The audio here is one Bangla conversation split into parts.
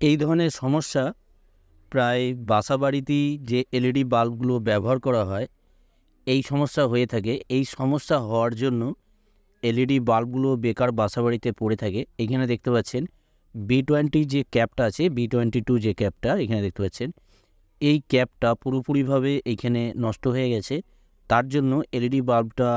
এই ধরনের সমস্যা প্রায় বাসাবাড়িতেই যে এলইডি বাল্বগুলো ব্যবহার করা হয় এই সমস্যা হয়ে থাকে। এই সমস্যা হওয়ার জন্য এলইডি বাল্বগুলো বেকার বাসাবাড়িতে পড়ে থাকে। এখানে দেখতে পাচ্ছেন B20 যে ক্যাপটা আছে, B22 যে ক্যাপটা এখানে দেখতে পাচ্ছেন, এই ক্যাপটা পুরোপুরিভাবে এইখানে নষ্ট হয়ে গেছে। তার জন্য এলইডি বাল্বটা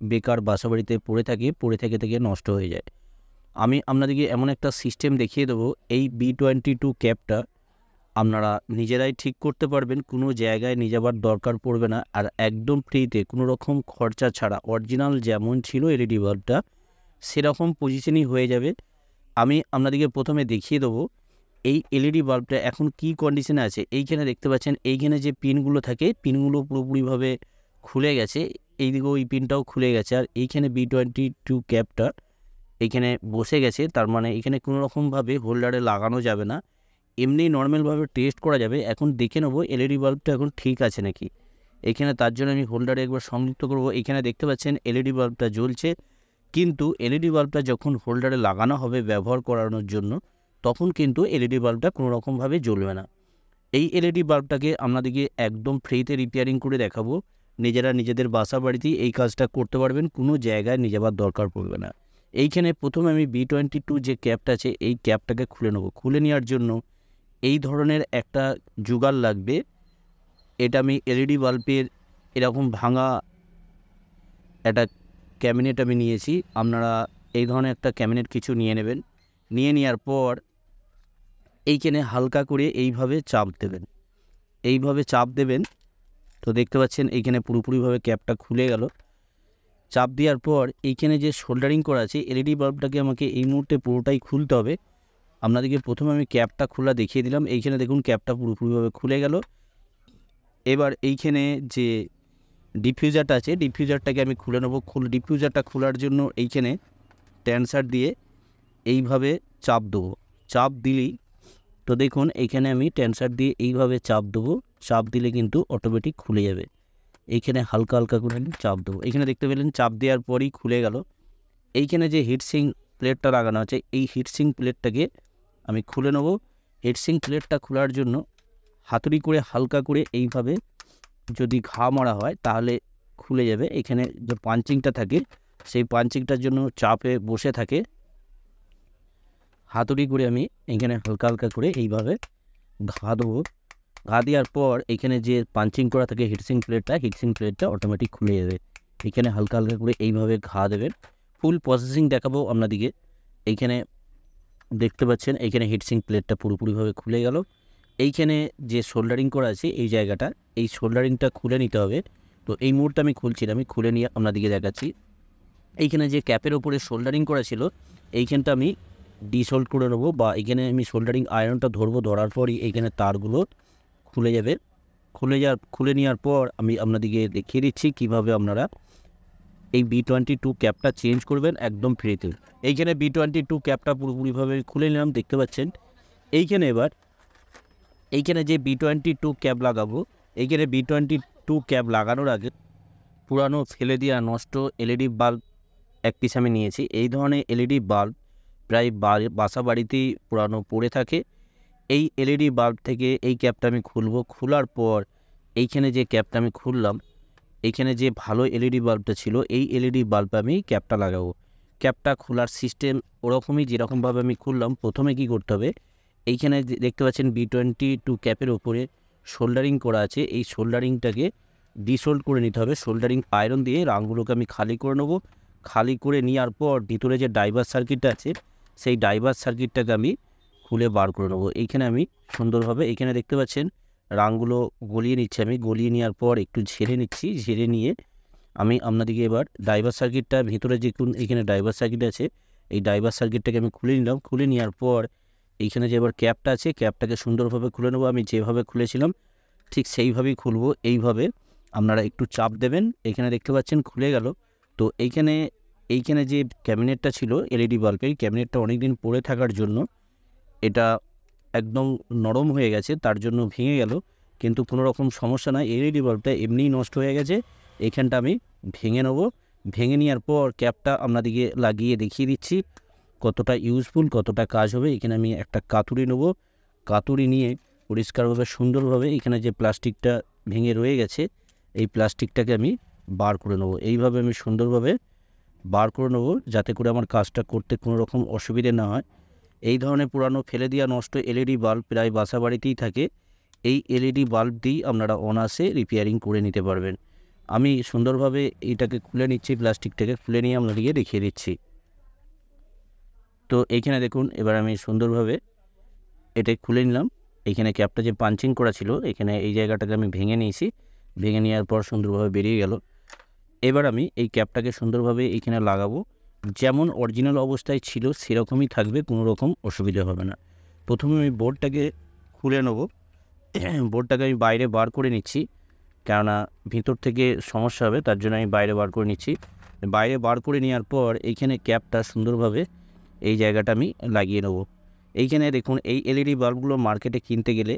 বেকার বাসাবাড়িতে পড়ে থেকে নষ্ট হয়ে যায়। আমি আপনাদেরকে এমন একটা সিস্টেম দেখিয়ে দেবো, এই B22 ক্যাপটা আপনারা নিজেরাই ঠিক করতে পারবেন, কোনো জায়গায় নিয়ে যাবার দরকার পড়বে না, আর একদম ফ্রিতে কোনো রকম খরচা ছাড়া অরিজিনাল যেমন ছিল এলইডি বাল্বটা সেরকম পজিশনই হয়ে যাবে। আমি আপনাদেরকে প্রথমে দেখিয়ে দেবো এই এলইডি বাল্বটা এখন কি কন্ডিশনে আছে। এইখানে দেখতে পাচ্ছেন এইখানে যে পিনগুলো থাকে, পিনগুলো পুরোপুরিভাবে খুলে গেছে, এইদিকেও এই পিনটাও খুলে গেছে, আর এইখানে B22 ক্যাপটা এইখানে বসে গেছে। তার মানে এখানে কোনো রকমভাবে হোল্ডারে লাগানো যাবে না, এমনি নর্মালভাবে টেস্ট করা যাবে। এখন দেখে নেবো এলইডি বাল্বটা এখন ঠিক আছে নাকি। এখানে তার জন্য আমি হোল্ডারে একবার সংযুক্ত করব। এখানে দেখতে পাচ্ছেন এলইডি বাল্বটা জ্বলছে, কিন্তু এলইডি বাল্বটা যখন হোল্ডারে লাগানো হবে ব্যবহার করানোর জন্য তখন কিন্তু এলইডি বাল্বটা কোনো রকমভাবে জ্বলবে না। এই এলইডি বাল্বটাকে আপনাদেরকে একদম ফ্রিতে রিপেয়ারিং করে দেখাবো। নিজেরা নিজেদের বাসা বাড়িতেই এই কাজটা করতে পারবেন, কোনো জায়গায় নিয়ে যাবার দরকার পড়বে না। এইখানে প্রথমে আমি B22 যে ক্যাপটা আছে এই ক্যাপটাকে খুলে নেব। খুলে নেওয়ার জন্য এই ধরনের একটা জোগাড় লাগবে। এটা আমি এলইডি বাল্বের এরকম ভাঙা একটা ক্যাবিনেট আমি নিয়েছি। আপনারা এই ধরনের একটা ক্যাবিনেট কিছু নিয়ে নেবেন। নিয়ে নেওয়ার পর এইখানে হালকা করে এইভাবে চাপ দেবেন, এইভাবে চাপ দেবেন। তো দেখতে পাচ্ছেন এইখানে পুরোপুরিভাবে ক্যাপটা খুলে গেল। চাপ দেওয়ার পর এইখানে যে সোল্ডারিং করা আছে এলইডি বাল্বটাকে আমাকে এই মুহূর্তে পুরোটাই খুলতে হবে। আপনাদেরকে প্রথমে আমি ক্যাপটা খোলা দেখিয়ে দিলাম। এইখানে দেখুন ক্যাপটা পুরোপুরিভাবে খুলে গেল। এবার এইখানে যে ডিফিউজারটা আছে ডিফিউজারটাকে আমি খুলে নেব। ডিফিউজারটা খোলার জন্য এইখানে টেনসার দিয়ে এইভাবে চাপ দেবো। চাপ দিলেই তো দেখুন এইখানে আমি টেনসার দিয়ে এইভাবে চাপ দেবো। চাপ দিলে কিন্তু অটোমেটিক খুলে যাবে। এইখানে হালকা হালকা করে আমি চাপ দেবো। এইখানে দেখতে পেলেন চাপ দেওয়ার পরই খুলে গেল। এইখানে যে হিটসিং প্লেটটা লাগানো আছে এই হিটসিং প্লেটটাকে আমি খুলে নেব। হিটসিং প্লেটটা খোলার জন্য হাতুড়ি করে হালকা করে এইভাবে যদি ঘা মারা হয় তাহলে খুলে যাবে। এখানে যে পাঞ্চিংটা থাকে সেই পাঞ্চিংটার জন্য চাপে বসে থাকে। হাতুড়ি করে আমি এখানে হালকা হালকা করে এইভাবে ঘা দেবো। ঘা দেওয়ার পর এখানে যে পাঞ্চিং করা থাকে হিটসিং প্লেটটা অটোমেটিক খুলে যাবে। এখানে হালকা হালকা করে এইভাবে ঘা দেবেন। ফুল প্রসেসিং দেখাবো আপনাদিকে। এইখানে দেখতে পাচ্ছেন এইখানে হিটসিং প্লেটটা পুরোপুরিভাবে খুলে গেল। এইখানে যে সোল্ডারিং করা আছে এই জায়গাটা, এই সোল্ডারিংটা খুলে নিতে হবে। তো এই মুহূর্তে আমি খুলছি না, আমি খুলে নিয়ে আপনাদিকে দেখাচ্ছি। এইখানে যে ক্যাপের ওপরে সোল্ডারিং করা ছিল এইখানটা আমি ডিসোল্ড করে নেবো, বা এখানে আমি সোল্ডারিং আয়রনটা ধরবো। ধরার পরই এইখানে তারগুলো খুলে যাবে। খুলে নেওয়ার পর আমি আপনাদেরকে দেখিয়ে দিচ্ছি কীভাবে আপনারা এই B22 ক্যাপটা চেঞ্জ করবেন একদম ফ্রিতে। এইখানে B22 ক্যাপটা পুরোপুরিভাবে খুলে নিলাম, দেখতে পাচ্ছেন। এইখানে এবার এইখানে যে B22 ক্যাপ লাগাবো, এইখানে B22 ক্যাপ লাগানোর আগে পুরানো ফেলে দেওয়া নষ্ট এলইডি বাল্ব এক পিস আমি নিয়েছি। এই ধরনের এলইডি বাল্ব প্রায় বাসা বাড়িতেই পুরানো পড়ে থাকে। এই এলইডি বাল্ব থেকে এই ক্যাপটা আমি খুলবো। খোলার পর এইখানে যে ক্যাপটা আমি খুললাম, এইখানে যে ভালো এলইডি বাল্বটা ছিল এই এলইডি বাল্বে আমি ক্যাপটা লাগাবো। ক্যাপটা খোলার সিস্টেম ওরকমই যেরকমভাবে আমি খুললাম। প্রথমে কি করতে হবে, এইখানে দেখতে পাচ্ছেন B22 ক্যাপের ওপরে সোল্ডারিং করা আছে, এই সোল্ডারিংটাকে ডিসোল্ড করে নিতে হবে। সোল্ডারিং আয়রন দিয়ে রাংগুলোকে আমি খালি করে নেবো। খালি করে নেওয়ার পর ভিতরে যে ডাইভার সার্কিটটা আছে সেই ডাইভার সার্কিটটাকে আমি খুলে বার করে নেবো। এইখানে আমি সুন্দরভাবে এইখানে দেখতে পাচ্ছেন রাংগুলো গলিয়ে নিচ্ছি। আমি গলিয়ে নেওয়ার পর একটু ঝেড়ে নিচ্ছি। ঝেড়ে নিয়ে আমি আপনাদেরকে এবার ডাইভার সার্কিটটা ভিতরে যে এইখানে ডাইভার সার্কিট আছে এই ডাইভার সার্কিটটাকে আমি খুলে নিলাম। খুলে নেওয়ার পর এইখানে যে এবার ক্যাপটা আছে ক্যাপটাকে সুন্দরভাবে খুলে নেবো। আমি যেভাবে খুলেছিলাম ঠিক সেইভাবেই খুলবো। এইভাবে আপনারা একটু চাপ দেবেন। এখানে দেখতে পাচ্ছেন খুলে গেল। তো এইখানে যে ক্যাবিনেটটা ছিল এলইডি বাল্বের, ক্যাবিনেটটা অনেক দিন পড়ে থাকার জন্য এটা একদম নরম হয়ে গেছে, তার জন্য ভেঙে গেল। কিন্তু কোনো রকম সমস্যা নয়, এলইডি বাল্বটা এমনিই নষ্ট হয়ে গেছে। এইখানটা আমি ভেঙে নেব। ভেঙে নেওয়ার পর ক্যাপটা আপনাদেরকে লাগিয়ে দেখিয়ে দিচ্ছি কতটা ইউজফুল, কতটা কাজ হবে। এখানে আমি একটা কাতুরি নেব। কাতুরি নিয়ে পরিষ্কারভাবে সুন্দরভাবে এখানে যে প্লাস্টিকটা ভেঙে রয়ে গেছে এই প্লাস্টিকটাকে আমি বার করে নেবো। এইভাবে আমি সুন্দরভাবে বার করে নেবো যাতে করে আমার কাজটা করতে কোনো রকম অসুবিধে না হয়। এই ধরনের পুরানো ফেলে দেওয়া নষ্ট এলইডি বাল্ব প্রায় বাসা বাড়িতেই থাকে। এই এলইডি বাল্ব দিয়েই আপনারা অনায়াসে রিপেয়ারিং করে নিতে পারবেন। আমি সুন্দরভাবে এইটাকে খুলে নিচ্ছি, প্লাস্টিকটাকে খুলে নিয়ে আপনাদেরকে দেখিয়ে দিচ্ছি। তো এইখানে দেখুন, এবার আমি সুন্দরভাবে এটা খুলে নিলাম। এইখানে ক্যাপটা যে পাঞ্চিং করা ছিল এখানে এই জায়গাটাকে আমি ভেঙে নিয়েছি, ভেঙে নেওয়ার পর সুন্দরভাবে বেরিয়ে গেল। এবার আমি এই ক্যাপটাকে সুন্দরভাবে এইখানে লাগাবো, যেমন অরিজিনাল অবস্থায় ছিল সেরকমই থাকবে, কোনো রকম অসুবিধা হবে না। প্রথমে আমি বোর্ডটাকে খুলে নেব, বোর্ডটাকে আমি বাইরে বার করে নিচ্ছি, কেননা ভিতর থেকে সমস্যা হবে, তার জন্য আমি বাইরে বার করে নিচ্ছি। বাইরে বার করে নেওয়ার পর এইখানে ক্যাপটা সুন্দরভাবে এই জায়গাটা আমি লাগিয়ে নেব। এইখানে দেখুন, এই এলইডি বাল্বগুলো মার্কেটে কিনতে গেলে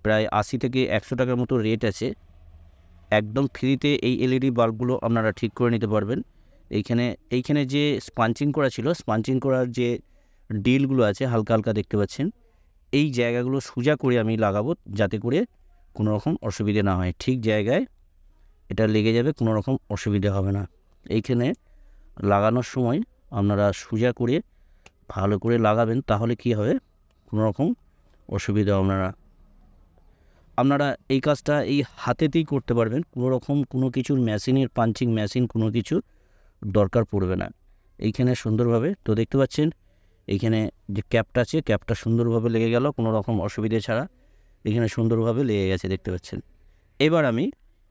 প্রায় 80 থেকে 100 টাকার মতো রেট আছে। একদম ফ্রিতে এই এলইডি বাল্বগুলো আপনারা ঠিক করে নিতে পারবেন। এইখানে যে স্পাঞ্চিং করা ছিল, স্পাঞ্চিং করার যে ডিলগুলো আছে হালকা হালকা দেখতে পাচ্ছেন, এই জায়গাগুলো সোজা করে আমি লাগাবো যাতে করে কোনো রকম অসুবিধে না হয়। ঠিক জায়গায় এটা লেগে যাবে, কোনো রকম অসুবিধা হবে না। এইখানে লাগানোর সময় আপনারা সোজা করে ভালো করে লাগাবেন, তাহলে কি হবে, কোনো রকম অসুবিধা আপনারা এই কাজটা এই হাতেতেই করতে পারবেন। কোনো রকম কোনো কিছুর মেশিনের পাঞ্চিং মেশিন কোনো কিছু দরকার পড়বে না। এইখানে সুন্দরভাবে তো দেখতে পাচ্ছেন, এইখানে যে ক্যাপটা আছে ক্যাপটা সুন্দরভাবে লেগে গেল কোনো রকম অসুবিধে ছাড়া। এখানে সুন্দরভাবে লেগে গেছে দেখতে পাচ্ছেন। এবার আমি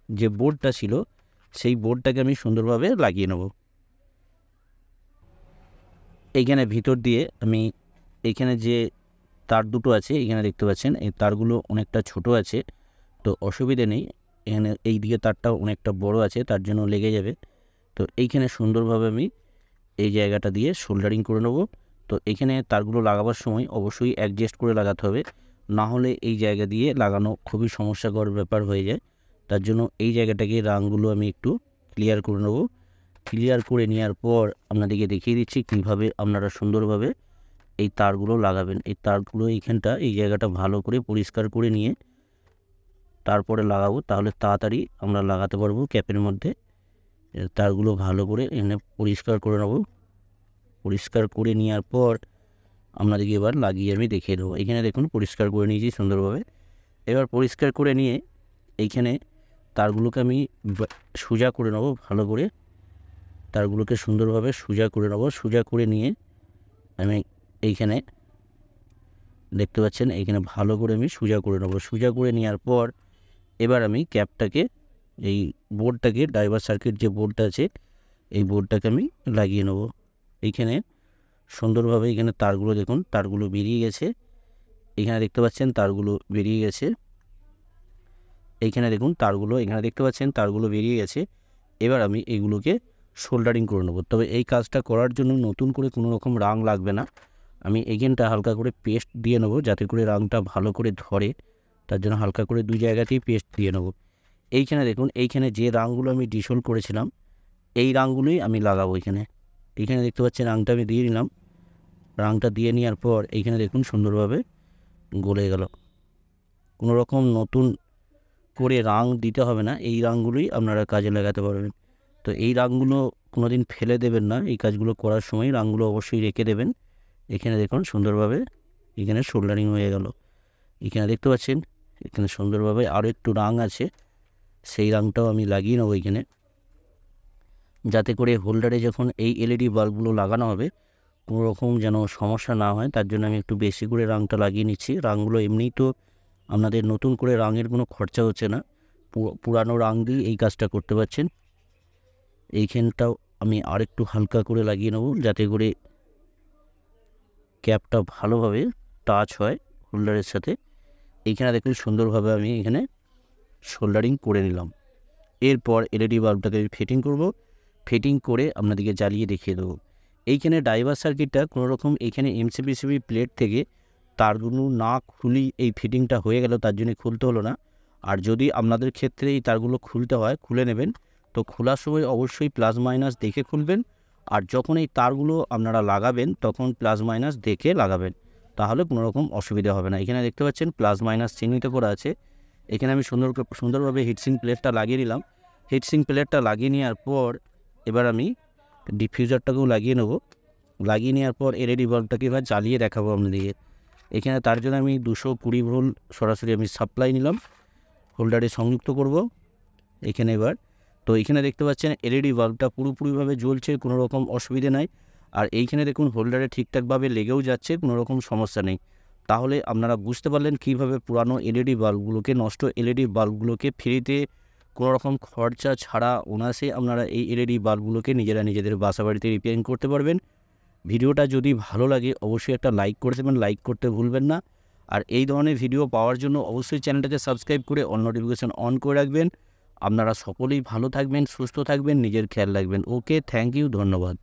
যে বোর্ডটা ছিল সেই বোর্ডটাকে আমি সুন্দরভাবে লাগিয়ে নেব। এইখানে ভিতর দিয়ে আমি এইখানে যে তার দুটো আছে এখানে দেখতে পাচ্ছেন, এই তারগুলো অনেকটা ছোট আছে, তো অসুবিধে নেই। এখানে এই দিকে তারটাও অনেকটা বড় আছে, তার জন্য লেগে যাবে। তো এইখানে সুন্দরভাবে আমি এই জায়গাটা দিয়ে সোল্ডারিং করে নেব। তো এখানে তারগুলো লাগাবার সময় অবশ্যই অ্যাডজাস্ট করে লাগাতে হবে, না হলে এই জায়গা দিয়ে লাগানো খুবই সমস্যাকর ব্যাপার হয়ে যায়। তার জন্য এই জায়গাটাকে রাংগুলো আমি একটু ক্লিয়ার করে নেব। ক্লিয়ার করে নেওয়ার পর আপনাদেরকে দেখিয়ে দিচ্ছি কীভাবে আপনারা সুন্দরভাবে এই তারগুলো লাগাবেন। এই তারগুলো এইখানটা এই জায়গাটা ভালো করে পরিষ্কার করে নিয়ে তারপরে লাগাবো, তাহলে তাড়াতাড়ি আমরা লাগাতে পারবো। ক্যাপের মধ্যে তারগুলো ভালো করে এখানে পরিষ্কার করে নেব। পরিষ্কার করে নেওয়ার পর আপনাদেরকে এবার লাগিয়ে আমি দেখিয়ে দেবো। এখানে দেখুন পরিষ্কার করে নিয়েছি সুন্দরভাবে। এবার পরিষ্কার করে নিয়ে এইখানে তারগুলোকে আমি সোজা করে নেব, ভালো করে তারগুলোকে সুন্দরভাবে সোজা করে নেব। সোজা করে নিয়ে আমি এইখানে দেখতে পাচ্ছেন এইখানে ভালো করে আমি সোজা করে নেব। সোজা করে নেওয়ার পর এবার আমি ক্যাপটাকে এই বোর্ডটাকে ড্রাইভার সার্কিট যে বোর্ডটা আছে এই বোর্ডটাকে আমি লাগিয়ে নেব। এইখানে সুন্দরভাবে এখানে তারগুলো দেখুন, তারগুলো বেরিয়ে গেছে। এখানে দেখতে পাচ্ছেন তারগুলো বেরিয়ে গেছে। এইখানে দেখুন তারগুলো, এখানে দেখতে পাচ্ছেন তারগুলো বেরিয়ে গেছে। এবার আমি এইগুলোকে সোল্ডারিং করে নেব। তবে এই কাজটা করার জন্য নতুন করে কোনো রকম রাং লাগবে না। আমি এইখানটা হালকা করে পেস্ট দিয়ে নেব যাতে করে রাংটা ভালো করে ধরে, তার জন্য হালকা করে দুই জায়গাতেই পেস্ট দিয়ে নেব। এইখানে দেখুন, এইখানে যে রাংগুলো আমি ডিসোল্ড করেছিলাম এই রাংগুলোই আমি লাগাবো। এইখানে দেখতে পাচ্ছেন রাংটা আমি দিয়ে নিলাম। রাংটা দিয়ে নেওয়ার পর এইখানে দেখুন সুন্দরভাবে গলে গেল। কোনো রকম নতুন করে রাং দিতে হবে না, এই রাংগুলোই আপনারা কাজে লাগাতে পারবেন। তো এই রাংগুলো কোনো দিন ফেলে দেবেন না, এই কাজগুলো করার সময় রাংগুলো অবশ্যই রেখে দেবেন। এখানে দেখুন সুন্দরভাবে এখানে সোল্ডারিং হয়ে গেল। এখানে দেখতে পাচ্ছেন এখানে সুন্দরভাবে আরও একটু রাং আছে, সেই রাংটাও আমি লাগিয়ে নেবো এখানে, যাতে করে হোল্ডারে যখন এই এলইডি বাল্বগুলো লাগানো হবে কোনো রকম যেন সমস্যা না হয়। তার জন্য আমি একটু বেশি করে রাংটা লাগিয়ে নিচ্ছি। রাংগুলো এমনিই তো আপনাদের নতুন করে রাঙের কোনো খরচা হচ্ছে না, পুরানো রাং দিয়ে এই কাজটা করতে পারছেন। এইখানটাও আমি আরেকটু হালকা করে লাগিয়ে নেব যাতে করে ক্যাপটা ভালোভাবে টাচ হয় হোল্ডারের সাথে। এইখানে দেখুন সুন্দরভাবে আমি এখানে সোল্ডারিং করে নিলাম। এরপর এলইডি বাল্বটাকে আমি ফিটিং করব। ফিটিং করে আপনাদেরকে জ্বালিয়ে দেখিয়ে দেবো। এইখানে ড্রাইভার সার্কিটটা কোনো রকম এইখানে এমসিবিসিবি প্লেট থেকে তারগুলো না খুলি এই ফিটিংটা হয়ে গেল, তার জন্য খুলতে হলো না। আর যদি আপনাদের ক্ষেত্রে এই তারগুলো খুলতে হয় খুলে নেবেন, তো খোলার সময় অবশ্যই প্লাস মাইনাস দেখে খুলবেন। আর যখন এই তারগুলো আপনারা লাগাবেন তখন প্লাস মাইনাস দেখে লাগাবেন, তাহলে কোনো রকম অসুবিধা হবে না। এখানে দেখতে পাচ্ছেন প্লাস মাইনাস চিহ্নিত করা আছে। এখানে আমি সুন্দরভাবে হিটসিং প্লেটটা লাগিয়ে নিলাম। হিটসিং প্লেটটা লাগিয়ে নেওয়ার পর এবার আমি ডিফিউজারটাকেও লাগিয়ে নেব। লাগিয়ে নেওয়ার পর এলইডি বাল্বটাকে এবার জ্বালিয়ে দেখাবো আপনাদেরকে। এখানে তার জন্য আমি 220 ভোল্ট সরাসরি আমি সাপ্লাই নিলাম, হোল্ডারে সংযুক্ত করব এখানে এবার। তো এইখানে দেখতে পাচ্ছেন এলইডি বাল্বটা পুরোপুরিভাবে জ্বলছে, কোনো রকম অসুবিধে নাই। আর এইখানে দেখুন হোল্ডারে ঠিকঠাকভাবে লেগেও যাচ্ছে, কোনো রকম সমস্যা নেই। তাহলে আপনারা বুঝতে পারলেন কীভাবে পুরানো এলইডি বাল্বগুলোকে, নষ্ট এলইডি বাল্বগুলোকে ফ্রিতে কোনো রকম খরচা ছাড়া অনায়াসে আপনারা এই এলইডি বাল্বগুলোকে নিজেদের বাসা বাড়িতে রিপেয়ারিং করতে পারবেন। ভিডিওটা যদি ভালো লাগে অবশ্যই একটা লাইক করে দেবেন, লাইক করতে ভুলবেন না। আর এই ধরনের ভিডিও পাওয়ার জন্য অবশ্যই চ্যানেলটাকে সাবস্ক্রাইব করে অল নোটিফিকেশন অন করে রাখবেন। আপনারা সকলেই ভালো থাকবেন, সুস্থ থাকবেন, নিজের খেয়াল রাখবেন। ওকে, থ্যাংক ইউ, ধন্যবাদ।